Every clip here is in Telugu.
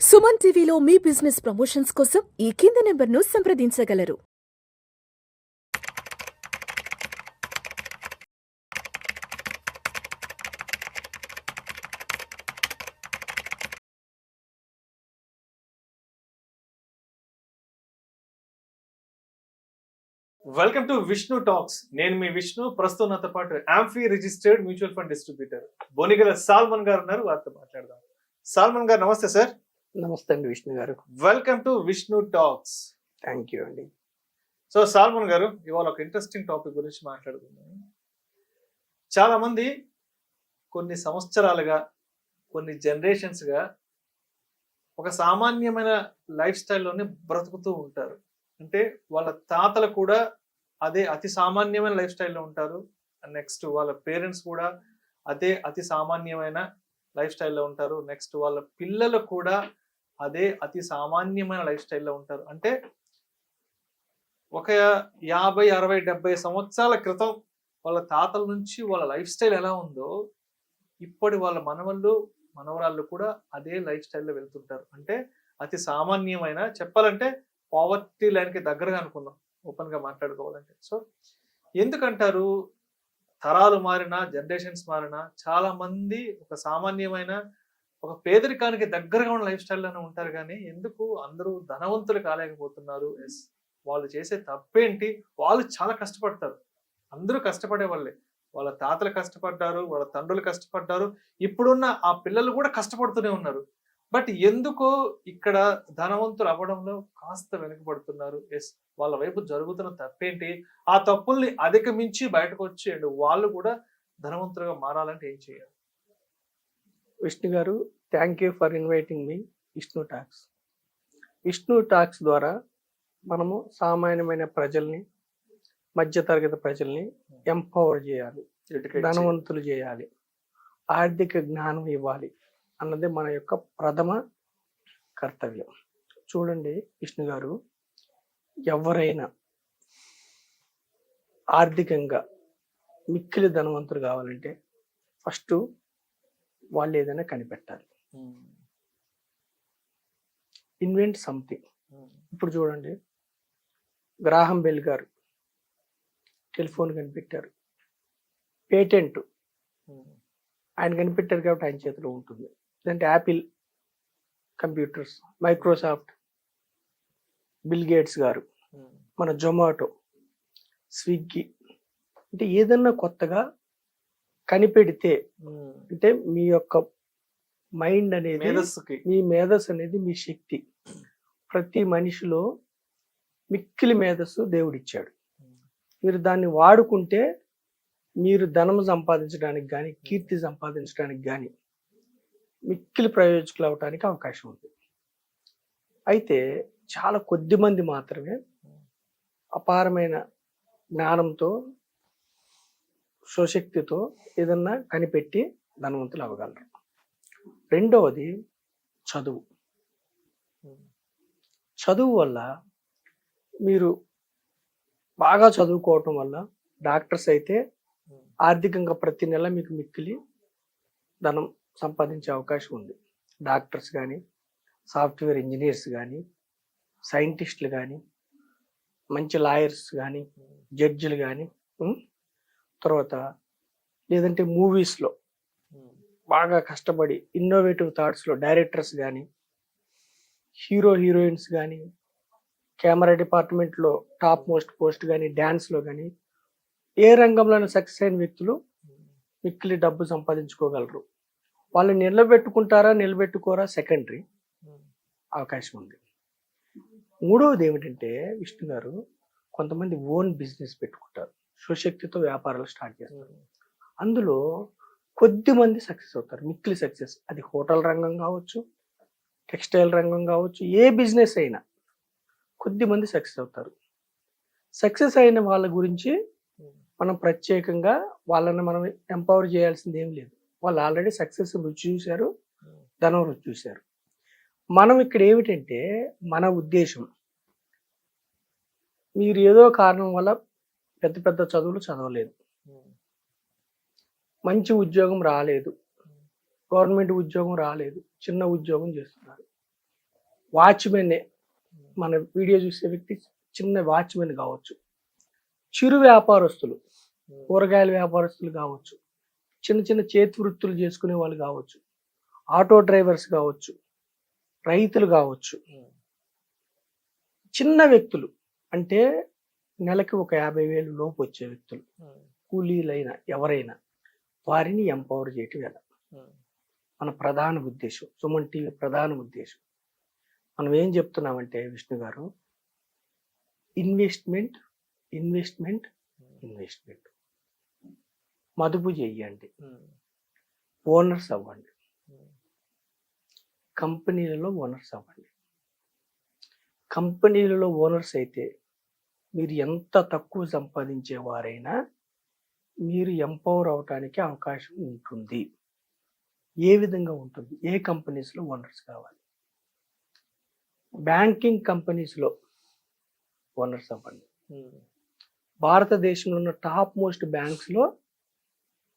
సుమన్ టీవీలో మీ బిజినెస్ ప్రమోషన్స్ కోసం ఈ కింది నెంబర్ను సంప్రదించగలరు. Welcome to Vishnu talks. నేను మీ విష్ణు. ప్రస్తుతం నాతో పాటు AMFI registered mutual fund distributor Bonigala Solomon గారు ఉన్నారు. వారితో మాట్లాడదాం. సాల్మన్ గారు నమస్తే సార్. నమస్తే అండి విష్ణు గారు. Welcome to Vishnu talks. Thank you అండి. సో సాల్మన్ గారు, ఇవాళ ఒక ఇంట్రెస్టింగ్ టాపిక్ గురించి మాట్లాడుకుందాం. చాలా మంది కొన్ని సంవత్సరాలుగా, కొన్ని జనరేషన్స్గా ఒక సామాన్యమైన లైఫ్ స్టైల్లోనే బ్రతుకుతూ ఉంటారు. అంటే వాళ్ళ తాతలు కూడా అదే అతి సామాన్యమైన లైఫ్ స్టైల్లో ఉంటారు. నెక్స్ట్ వాళ్ళ పేరెంట్స్ కూడా అదే అతి సామాన్యమైన లైఫ్ స్టైల్లో ఉంటారు. నెక్స్ట్ వాళ్ళ పిల్లలు కూడా అదే అతి సామాన్యమైన లైఫ్ స్టైల్లో ఉంటారు. అంటే ఒక 50, 60, 70 సంవత్సరాల క్రితం వాళ్ళ తాతల నుంచి వాళ్ళ లైఫ్ స్టైల్ ఎలా ఉందో ఇప్పటి వాళ్ళ మనవరాళ్ళు కూడా అదే లైఫ్ స్టైల్లో వెళ్తుంటారు. అంటే అతి సామాన్యమైన, చెప్పాలంటే పావర్టీ లైన్కి దగ్గరగా అనుకుందాం ఓపెన్ గా మాట్లాడుకోవాలంటే. సో ఎందుకంటారు తరాలు మారినా, జనరేషన్స్ మారినా చాలా మంది ఒక సామాన్యమైన, ఒక పేదరికానికి దగ్గరగా ఉన్న లైఫ్ స్టైల్లోనే ఉంటారు. కానీ ఎందుకు అందరూ ధనవంతులు కాలేకపోతున్నారు? ఎస్, వాళ్ళు చేసే తప్పేంటి? వాళ్ళు చాలా కష్టపడతారు. అందరూ కష్టపడే వాళ్ళే. వాళ్ళ తాతలు కష్టపడ్డారు, వాళ్ళ తండ్రులు కష్టపడ్డారు, ఇప్పుడున్న ఆ పిల్లలు కూడా కష్టపడుతూనే ఉన్నారు. బట్ ఎందుకో ఇక్కడ ధనవంతులు అవ్వడంలో కాస్త వెనుకబడుతున్నారు. ఎస్, వాళ్ళ వైపు జరుగుతున్న తప్పేంటి? ఆ తప్పుల్ని అధిగమించి బయటకు వచ్చి అండ్ వాళ్ళు కూడా ధనవంతులుగా మారాలంటే ఏం చేయాలి? విష్ణు గారు, thank you for inviting me Vishnu talks. Vishnu talks ద్వారా మనము సామాన్యమైన ప్రజల్ని, మధ్యతరగతి ప్రజల్ని ఎంపవర్ చేయాలి, ధనవంతులు చేయాలి, ఆర్థిక జ్ఞానం ఇవ్వాలి అన్నది మన యొక్క ప్రథమ కర్తవ్యం. చూడండి విష్ణు గారు, ఎవరైనా ఆర్థికంగా మిక్కిలి ధనవంతులు కావాలంటే ఫస్ట్ వాళ్ళు ఏదైనా కనిపెట్టాలి. Invent something. ఇప్పుడు చూడండి, గ్రాహం బెల్ గారు టెలిఫోన్ కనిపెట్టారు. పేటెంట్ ఆయన కనిపెట్టారు కాబట్టి ఆయన చేతిలో ఉంటుంది. లేదంటే Apple computers, Microsoft, bill gates గారు, మన జొమాటో, స్విగ్గీ. అంటే ఏదన్నా కొత్తగా కనిపెడితే, అంటే మీ యొక్క మైండ్ అనేది, మీ మేధస్సు అనేది, మీ శక్తి, ప్రతి మనిషిలో మిక్కిలి మేధస్సు దేవుడిచ్చాడు. మీరు దాన్ని వాడుకుంటే మీరు ధనం సంపాదించడానికి కానీ, కీర్తి సంపాదించడానికి కానీ, మిక్కిలి ప్రయోజకులు అవడానికి అవకాశం ఉంది. అయితే చాలా కొద్ది మంది మాత్రమే అపారమైన జ్ఞానంతో, స్వశక్తితో ఏదన్నా కనిపెట్టి ధనవంతులు అవ్వగలరు. రెండవది చదువు. చదువు వల్ల మీరు బాగా చదువుకోవటం వల్ల డాక్టర్స్ అయితే ఆర్థికంగా ప్రతి నెల మీకు మిక్కిలి ధనం సంపాదించే అవకాశం ఉంది. డాక్టర్స్ కానీ, సాఫ్ట్వేర్ ఇంజనీర్స్ కానీ, సైంటిస్టులు కానీ, మంచి లాయర్స్ కానీ, జడ్జిలు కానీ, తర్వాత లేదంటే మూవీస్లో బాగా కష్టపడి ఇన్నోవేటివ్ థాట్స్లో డైరెక్టర్స్ కానీ, హీరోయిన్స్ కానీ, కెమెరా డిపార్ట్మెంట్లో టాప్ మోస్ట్ పోస్ట్ కానీ, డ్యాన్స్లో కానీ, ఏ రంగంలోనే సక్సెస్ అయిన వ్యక్తులు మిక్కిలి డబ్బు సంపాదించుకోగలరు. వాళ్ళు నిలబెట్టుకోరా సెకండరీ, అవకాశం ఉంది. మూడవది ఏమిటంటే విష్ణు గారు, కొంతమంది ఓన్ బిజినెస్ పెట్టుకుంటారు, స్వశక్తితో వ్యాపారాలు స్టార్ట్ చేస్తారు. అందులో కొద్ది మంది సక్సెస్ అవుతారు, మిక్కిలి సక్సెస్. అది హోటల్ రంగం కావచ్చు, టెక్స్టైల్ రంగం కావచ్చు, ఏ బిజినెస్ అయినా కొద్ది మంది సక్సెస్ అవుతారు. సక్సెస్ అయిన వాళ్ళ గురించి మనం ప్రత్యేకంగా వాళ్ళని మనం ఎంపవర్ చేయాల్సింది ఏం లేదు. వాళ్ళు ఆల్రెడీ సక్సెస్ రుచి చూశారు, ధనం రుచి చూశారు. మనం ఇక్కడ ఏమిటంటే, మన ఉద్దేశం, మీరు ఏదో కారణం వల్ల పెద్ద పెద్ద చదువులు చదవలేదు, మంచి ఉద్యోగం రాలేదు, గవర్నమెంట్ ఉద్యోగం రాలేదు, చిన్న ఉద్యోగం చేస్తున్నారు. వాచ్మెన్, మన వీడియో చూసే వ్యక్తి చిన్న వాచ్మెన్ కావచ్చు, చిరు వ్యాపారస్తులు, కూరగాయల వ్యాపారస్తులు కావచ్చు, చిన్న చిన్న చేతి వృత్తులు చేసుకునే వాళ్ళు కావచ్చు, ఆటో డ్రైవర్స్ కావచ్చు, రైతులు కావచ్చు, చిన్న వ్యక్తులు అంటే నెలకి ఒక 50,000 లోపు వచ్చే వ్యక్తులు, కూలీలైనా ఎవరైనా వారిని ఎంపవర్ చేయటం ఎలా మన ప్రధాన ఉద్దేశం. సుమన్ టీవీ ప్రధాన ఉద్దేశం. మనం ఏం చెప్తున్నామంటే విష్ణు గారు, ఇన్వెస్ట్మెంట్ ఇన్వెస్ట్మెంట్ ఇన్వెస్ట్మెంట్. మదుపు చెయ్యండి, ఓనర్స్ అవ్వండి, కంపెనీలలో ఓనర్స్ అవ్వండి. కంపెనీలలో ఓనర్స్ అయితే మీరు ఎంత తక్కువ సంపాదించేవారైనా మీరు ఎంపవర్ అవటానికి అవకాశం ఉంటుంది. ఏ విధంగా ఉంటుంది? ఏ కంపెనీస్లో ఓనర్స్ కావాలి? బ్యాంకింగ్ కంపెనీస్లో ఓనర్స్ అవ్వండి. భారతదేశంలో ఉన్న టాప్ మోస్ట్ బ్యాంక్స్లో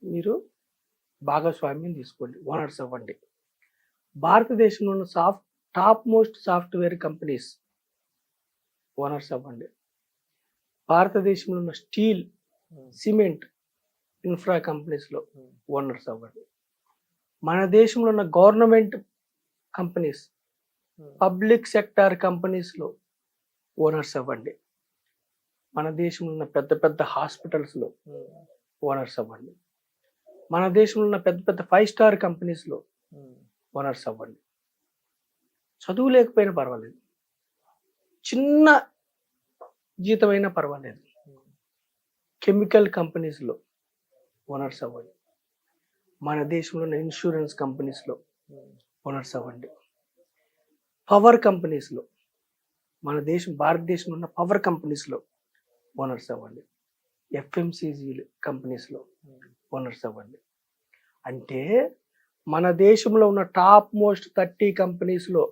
మీరు భాగస్వామ్యం తీసుకోండి, ఓనర్స్ అవ్వండి. భారతదేశంలో ఉన్న top most software companies owners అవ్వండి. భారతదేశంలో ఉన్న స్టీల్, సిమెంట్, ఇన్ఫ్రా కంపెనీస్లో ఓనర్స్ అవ్వండి. మన దేశంలో ఉన్న గవర్నమెంట్ కంపెనీస్, పబ్లిక్ సెక్టార్ కంపెనీస్లో ఓనర్స్ అవ్వండి. మన దేశంలో ఉన్న పెద్ద పెద్ద హాస్పిటల్స్లో ఓనర్స్ అవ్వండి. మన దేశంలో ఉన్న పెద్ద పెద్ద 5 స్టార్ కంపెనీస్లో ఓనర్స్ అవ్వండి. చదువు లేకపోయినా పర్వాలేదు, చిన్న జీతమైనా పర్వాలేదు, కెమికల్ కంపెనీస్లో ఓనర్స్ అవ్వండి. మన దేశంలో ఉన్న ఇన్సూరెన్స్ కంపెనీస్లో ఓనర్స్ అవ్వండి. పవర్ కంపెనీస్లో, భారతదేశంలో ఉన్న పవర్ కంపెనీస్లో ఓనర్స్ అవ్వండి. ఎఫ్ఎంసీజీ కంపెనీస్లో ఓనర్స్ అవ్వండి. అంటే మన దేశంలో ఉన్న టాప్ మోస్ట్ 30 కంపెనీస్లో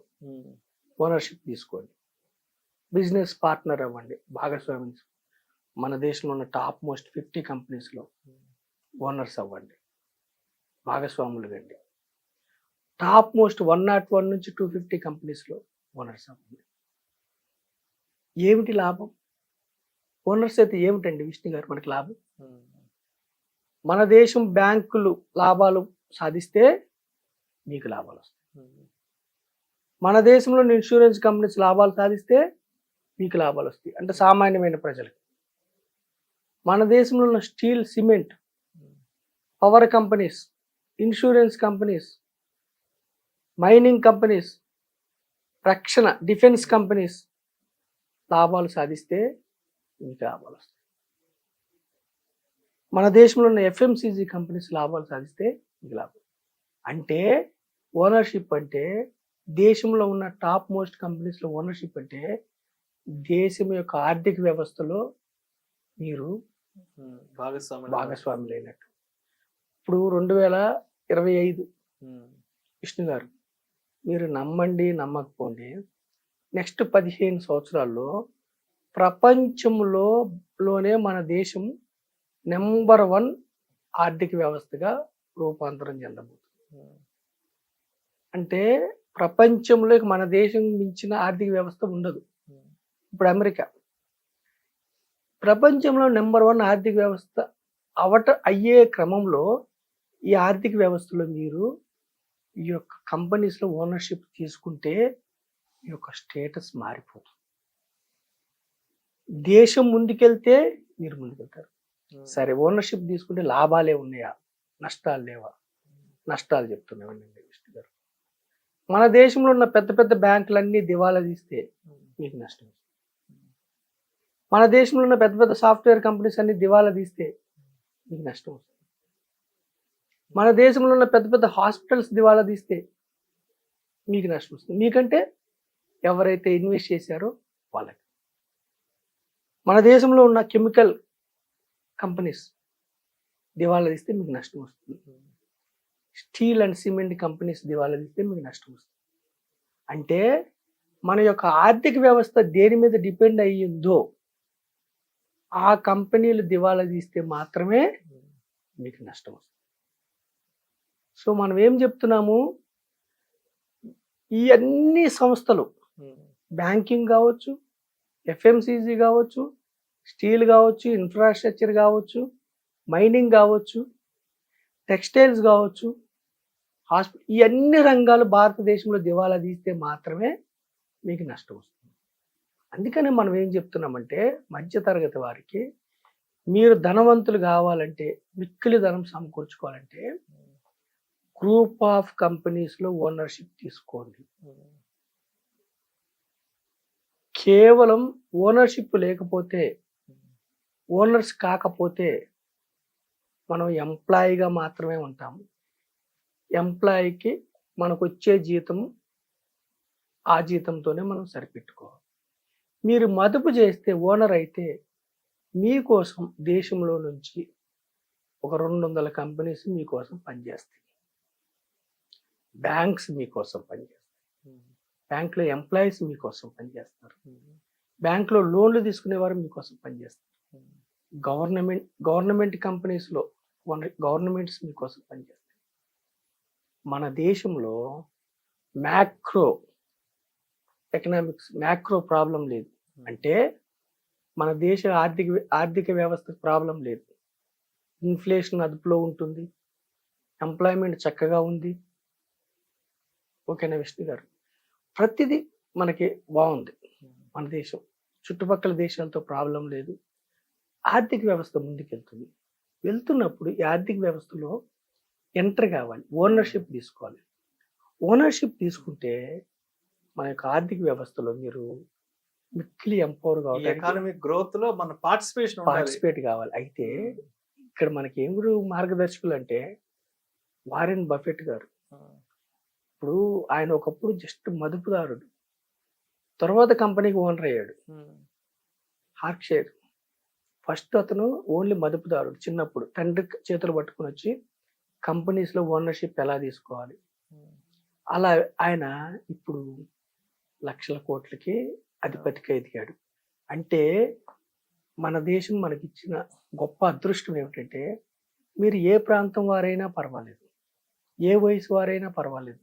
ఓనర్షిప్ తీసుకోండి. బిజినెస్ పార్ట్నర్ అవ్వండి, భాగస్వామి. మన దేశంలో ఉన్న టాప్ మోస్ట్ 50 కంపెనీస్లో ఓనర్స్ అవ్వండి, భాగస్వాములు కండి. టాప్ మోస్ట్ 101 నుంచి 250 కంపెనీస్లో ఓనర్స్ అవ్వండి. ఏమిటి లాభం? ఓనర్స్ అయితే ఏమిటండి విష్ణు గారు మనకి లాభం? మన దేశం బ్యాంకులు లాభాలు సాధిస్తే మీకు లాభాలు వస్తాయి. మన దేశంలో ఇన్సూరెన్స్ కంపెనీస్ లాభాలు సాధిస్తే మీకు లాభాలు వస్తాయి, అంటే సామాన్యమైన ప్రజలకు. మన దేశంలో ఉన్న steel, cement, power companies, insurance companies, mining companies, రక్షణ డిఫెన్స్ కంపెనీస్ లాభాలు సాధిస్తే మీకు లాభాలు వస్తాయి. మన దేశంలో ఉన్న ఎఫ్ఎంసీజీ కంపెనీస్ లాభాలు సాధిస్తే మీకు లాభం. అంటే ఓనర్షిప్ అంటే దేశంలో ఉన్న టాప్ మోస్ట్ కంపెనీస్లో ఓనర్షిప్ అంటే దేశం యొక్క ఆర్థిక వ్యవస్థలో మీరు భాగస్వాములైనట్టు. ఇప్పుడు 2025 విష్ణు గారు, మీరు నమ్మండి నమ్మకపోండి, నెక్స్ట్ 15 సంవత్సరాల్లో ప్రపంచంలోనే మన దేశం నెంబర్ 1 ఆర్థిక వ్యవస్థగా రూపాంతరం చెందబోతుంది. అంటే ప్రపంచంలో మన దేశం మించిన ఆర్థిక వ్యవస్థ ఉండదు. ఇప్పుడు అమెరికా ప్రపంచంలో నెంబర్ 1 ఆర్థిక వ్యవస్థ అయ్యే క్రమంలో ఈ ఆర్థిక వ్యవస్థలో మీరు ఈ యొక్క కంపెనీస్లో ఓనర్షిప్ తీసుకుంటే ఈ యొక్క స్టేటస్ మారిపోతుంది. దేశం ముందుకెళ్తే మీరు ముందుకెళ్తారు. సరే, ఓనర్షిప్ తీసుకుంటే లాభాలే ఉన్నాయా, నష్టాలు లేవా? నష్టాలు చెప్తున్నామండి విష్ణు గారు. మన దేశంలో ఉన్న పెద్ద పెద్ద బ్యాంకులన్నీ దివాలా తీస్తే మీకు నష్టం. మన దేశంలో ఉన్న పెద్ద పెద్ద సాఫ్ట్వేర్ కంపెనీస్ అన్ని దివాలా తీస్తే మీకు నష్టం వస్తుంది. మన దేశంలో ఉన్న పెద్ద పెద్ద హాస్పిటల్స్ దివాలా తీస్తే మీకు నష్టం వస్తుంది. మీకంటే ఎవరైతే ఇన్వెస్ట్ చేశారో వాళ్ళకి. మన దేశంలో ఉన్న కెమికల్ కంపెనీస్ దివాలా తీస్తే మీకు నష్టం వస్తుంది. స్టీల్ అండ్ సిమెంట్ కంపెనీస్ దివాలా తీస్తే మీకు నష్టం వస్తుంది. అంటే మన యొక్క ఆర్థిక వ్యవస్థ దేని మీద డిపెండ్ అయ్యిందో ఆ కంపెనీలు దివాలా తీస్తే మాత్రమే మీకు నష్టం వస్తుంది. సో మనం ఏం చెప్తున్నాము, ఈ అన్ని సంస్థలు బ్యాంకింగ్ కావచ్చు, ఎఫ్ఎంసీజీ కావచ్చు, స్టీల్ కావచ్చు, ఇన్ఫ్రాస్ట్రక్చర్ కావచ్చు, మైనింగ్ కావచ్చు, టెక్స్టైల్స్ కావచ్చు, ఈ అన్ని రంగాలు భారతదేశంలో దివాలా తీస్తే మాత్రమే మీకు నష్టం వస్తుంది. అందుకని మనం ఏం చెప్తున్నామంటే మధ్యతరగతి వారికి మీరు ధనవంతులు కావాలంటే, మిక్కిలి ధనం సమకూర్చుకోవాలంటే గ్రూప్ ఆఫ్ కంపెనీస్లో ఓనర్షిప్ తీసుకోండి. కేవలం ఓనర్షిప్ లేకపోతే, ఓనర్స్ కాకపోతే మనం ఎంప్లాయీగా మాత్రమే ఉంటాము. ఎంప్లాయీకి మనకు వచ్చే జీతం ఆ జీతంతోనే మనం సరిపెట్టుకోవాలి. మీరు మదుపు చేస్తే ఓనర్ అయితే మీకోసం దేశంలో నుంచి ఒక 200 కంపెనీస్ మీకోసం పనిచేస్తాయి. బ్యాంక్స్ మీకోసం పనిచేస్తాయి. బ్యాంక్లో ఎంప్లాయీస్ మీకోసం పనిచేస్తారు. బ్యాంక్లో లోన్లు తీసుకునేవారు మీకోసం పనిచేస్తారు. గవర్నమెంట్ కంపెనీస్లో గవర్నమెంట్స్ మీకోసం పనిచేస్తాయి. మన దేశంలో మ్యాక్రో ఎకనామిక్స్ మ్యాక్రో ప్రాబ్లం లేదు. అంటే మన దేశ ఆర్థిక వ్యవస్థ ప్రాబ్లం లేదు. ఇన్ఫ్లేషన్ అదుపులో ఉంటుంది, ఎంప్లాయ్మెంట్ చక్కగా ఉంది. ఓకేనా విష్ణు గారు? ప్రతిదీ మనకి బాగుంది. మన దేశం చుట్టుపక్కల దేశాలతో ప్రాబ్లం లేదు. ఆర్థిక వ్యవస్థ ముందుకెళ్తుంది. వెళ్తున్నప్పుడు ఈ ఆర్థిక వ్యవస్థలో ఎంటర్ కావాలి, ఓనర్షిప్ తీసుకోవాలి. ఓనర్షిప్ తీసుకుంటే మన యొక్క ఆర్థిక వ్యవస్థలో మీరు మిక్కిలి ఎంపవర్ కావాలి, ఎకానమిక్ గ్రోత్ లో మన పార్టిసిపేట్ కావాలి. అయితే ఇక్కడ మనకి ఎవరు మార్గదర్శకులు అంటే వారెన్ బఫెట్ గారు. ఇప్పుడు ఆయన ఒకప్పుడు జస్ట్ మదుపుదారుడు, తర్వాత కంపెనీకి ఓనర్ అయ్యాడు. హార్క్షైర్ ఫస్ట్ అతను ఓన్లీ మదుపుదారుడు. చిన్నప్పుడు తండ్రి చేతులు పట్టుకుని వచ్చి కంపెనీస్లో ఓనర్షిప్ ఎలా తీసుకోవాలి, అలా ఆయన ఇప్పుడు లక్షల కోట్లకి అధిపతిగా ఎదిగాడు. అంటే మన దేశం మనకిచ్చిన గొప్ప అదృష్టం ఏమిటంటే మీరు ఏ ప్రాంతం వారైనా పర్వాలేదు, ఏ వయసు వారైనా పర్వాలేదు,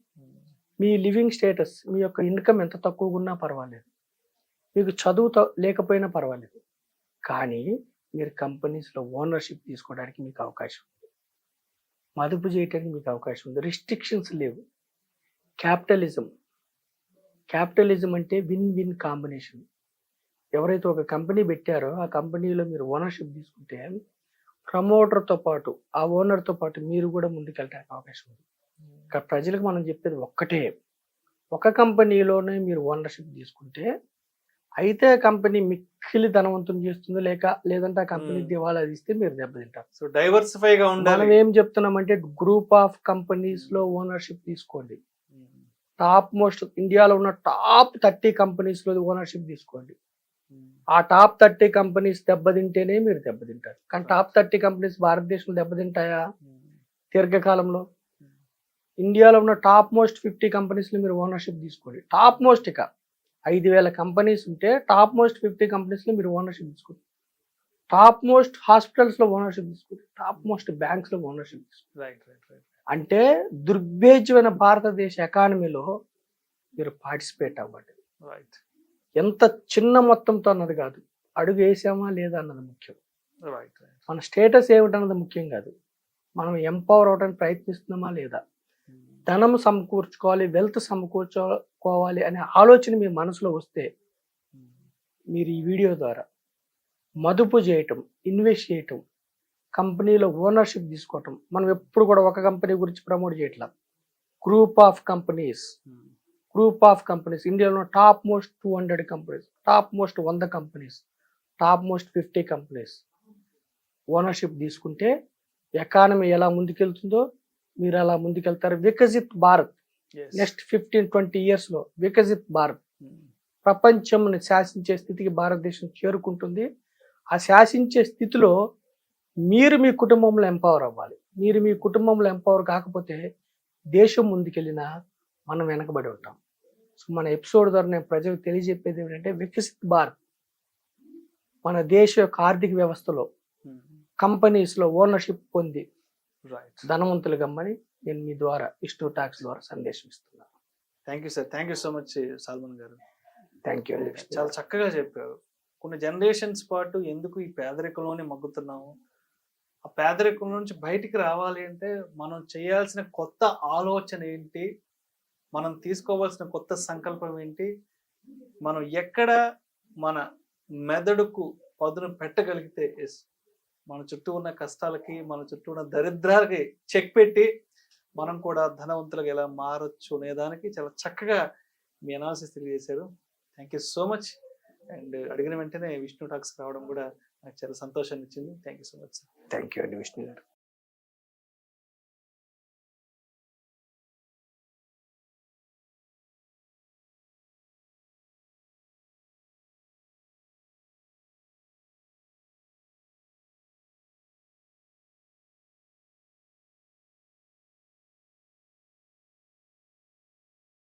మీ లివింగ్ స్టేటస్, మీ యొక్క ఇన్కమ్ ఎంత తక్కువగా ఉన్నా పర్వాలేదు, మీకు చదువు లేకపోయినా పర్వాలేదు, కానీ మీరు కంపెనీస్లో ఓనర్షిప్ తీసుకోవడానికి మీకు అవకాశం ఉంది, మదుపు చేయడానికి మీకు అవకాశం ఉంది. రిస్ట్రిక్షన్స్ లేవు. క్యాపిటలిజం అంటే విన్ విన్ కాంబినేషన్. ఎవరైతే ఒక కంపెనీ పెట్టారో ఆ కంపెనీలో మీరు ఓనర్షిప్ తీసుకుంటే ప్రమోటర్తో పాటు ఆ ఓనర్తో పాటు మీరు కూడా ముందుకెళ్ళడానికి అవకాశం ఉంది. ఇక్కడ ప్రజలకు మనం చెప్పేది ఒక్కటే, ఒక కంపెనీలోనే మీరు ఓనర్షిప్ తీసుకుంటే అయితే కంపెనీ మిక్కిలి ధనవంతం చేస్తుంది, లేదంటే ఆ కంపెనీ దివాలా తీస్తే మీరు దెబ్బతింటారు. సో డైవర్సిఫైగా ఉండాలి. మనం ఏం చెప్తున్నామంటే గ్రూప్ ఆఫ్ కంపెనీస్ లో ఓనర్షిప్ తీసుకోండి. టాప్ మోస్ట్ ఇండియాలో ఉన్న టాప్ 30 కంపెనీస్ లో ఓనర్షిప్ తీసుకోండి. ఆ టాప్ 30 కంపెనీస్ దెబ్బతింటేనే మీరు దెబ్బతింటారు. కానీ టాప్ 30 కంపెనీస్ భారతదేశంలో దెబ్బతింటాయా దీర్ఘకాలంలో? ఇండియాలో ఉన్న టాప్ మోస్ట్ 50 కంపెనీస్ లో మీరు ఓనర్షిప్ తీసుకోండి. టాప్ మోస్ట్ ఇక 5,000 కంపెనీస్ ఉంటే టాప్ మోస్ట్ 50 కంపెనీస్ లో మీరు ఓనర్షిప్ తీసుకోండి. టాప్ మోస్ట్ హాస్పిటల్స్ లో ఓనర్షిప్ తీసుకోండి. టాప్ మోస్ట్ బ్యాంక్స్ లో ఓనర్షిప్ తీసుకోండి. అంటే దుర్భేద్యమైన భారతదేశ ఎకానమీలో మీరు పార్టిసిపేట్ అవ్వండి. ఎంత చిన్న మొత్తంతో అన్నది కాదు, అడుగు వేసామా లేదా అన్నది ముఖ్యం. మన స్టేటస్ ఏమిటన్నది ముఖ్యం కాదు, మనం ఎంపవర్ అవడానికి ప్రయత్నిస్తున్నామా లేదా, ధనం సమకూర్చుకోవాలి, వెల్త్ సమకూర్చుకోవాలి అనే ఆలోచన మీ మనసులో వస్తే మీరు ఈ వీడియో ద్వారా మదుపు చేయటం, ఇన్వెస్ట్ చేయటం, కంపెనీలో ఓనర్షిప్ తీసుకోవటం. మనం ఎప్పుడు కూడా ఒక కంపెనీ గురించి ప్రమోట్ చేయట్లా, గ్రూప్ ఆఫ్ కంపెనీస్ ఇండియాలో top most 200 companies, top most 100 companies, top most 50 companies ownership తీసుకుంటే ఎకానమీ ఎలా ముందుకెళ్తుందో మీరు అలా ముందుకెళ్తారు. వికసిత్ భారత్ నెక్స్ట్ 15-20 years లో వికసిత్ భారత్ ప్రపంచంని శాసించే స్థితికి భారతదేశం చేరుకుంటుంది. ఆ శాసించే స్థితిలో మీరు మీ కుటుంబంలో ఎంపవర్ అవ్వాలి. మీరు మీ కుటుంబంలో ఎంపవర్ కాకపోతే దేశం ముందుకెళ్ళినా మనం వెనకబడి ఉంటాం. సో మన ఎపిసోడ్ ద్వారా నేను ప్రజలకు తెలియజెప్పేది ఏంటంటే వికసిత్ భారత్, మన దేశ యొక్క ఆర్థిక వ్యవస్థలో కంపెనీస్లో ఓనర్షిప్ పొంది ధనవంతులు గమ్మని నేను మీ ద్వారా విష్ణు టాక్స్ ద్వారా సందేశం ఇస్తున్నాను. Thank you sir, thank you so much Salman గారు. థ్యాంక్ యూ అండి విష్ణు చాలా గారు. చక్కగా చెప్పారు. కొన్ని జనరేషన్స్ పాటు ఎందుకు ఈ పేదరికంలోనే మగ్గుతున్నాము, ఆ పేదరికం నుంచి బయటికి రావాలి అంటే మనం చేయాల్సిన కొత్త ఆలోచన ఏంటి, మనం తీసుకోవాల్సిన కొత్త సంకల్పం ఏంటి, మనం ఎక్కడ మన మెదడుకు పదును పెట్టగలిగితే మన చుట్టూ ఉన్న కష్టాలకి, మన చుట్టూ ఉన్న దరిద్రాలకి చెక్ పెట్టి మనం కూడా ధనవంతులుగా ఎలా మారొచ్చు అనే దానికి చాలా చక్కగా మీ అనాలిసిస్ తెలియజేశారు. Thank you so much. And అడిగిన వెంటనే విష్ణు టాక్స్ రావడం కూడా నాకు చాలా సంతోషాన్ని ఇచ్చింది. Thank you so much sir. Thank you అండి విష్ణు గారు.